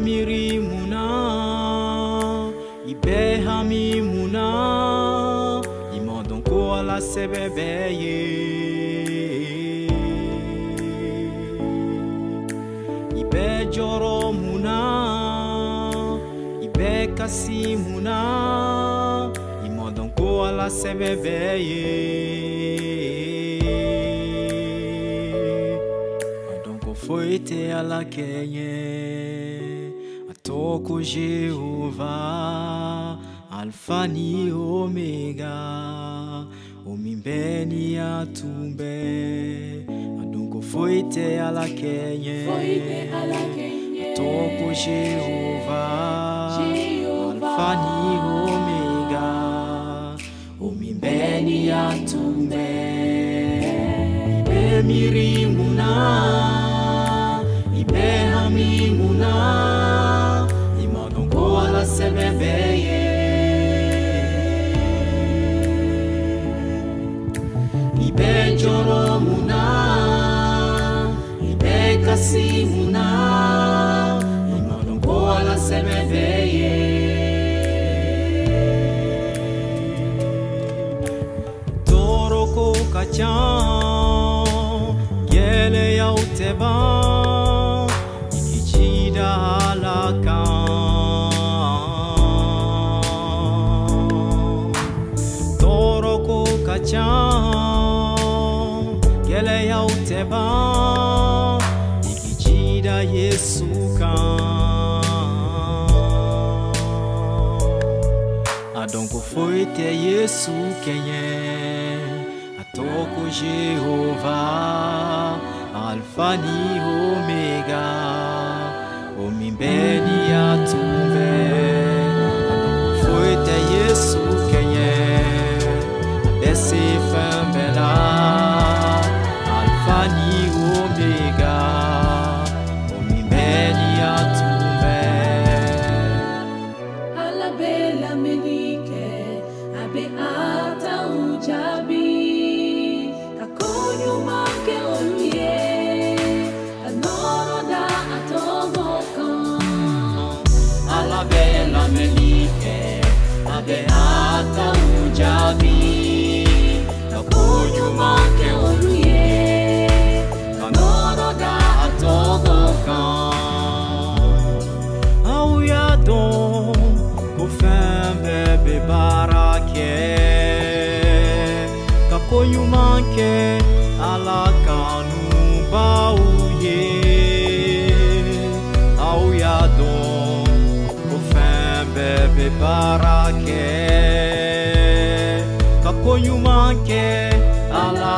miri muna, ibe hami muna, imodon ko ala sebebeye. Ibe joro muna, ibe kasi muna, imodon ko ala sebebeye. Foi-te ala kenye, atoko Jehovah, Alpha ni Omega, omimbeni atumbe. Adonko foi-te ala kenye, atoko Jehovah, Alpha ni Omega, omimbeni atumbe. Ibe miri muna, muna, imodon ko ala sebebeye. Ibe joro muna, ibe kasi muna, imodon ko ala sebebeye. Toro ko kachan, gele ya uteba. Toroko kachan, gele ya uteba, ikijida Yesu kan. Adonko foi-te Yesu kenye, atoko Jehovah, Alpha ni Omega, omimbeni atumbe. Adonko foi-te Yesu kenye, abese fembela, Alpha ni Omega, omimbeni atumbe. Alabela menike, abe ata ujabi, kakonyo make oluye, anoroda atogokan. Alabela menike, abe ata ujabi, kakonyo make oluye, anoroda atogokan. Auyadon bebe barake, kakonyo manke ala kanu bauye. Auyadon bebe barake, kakonyo manke ala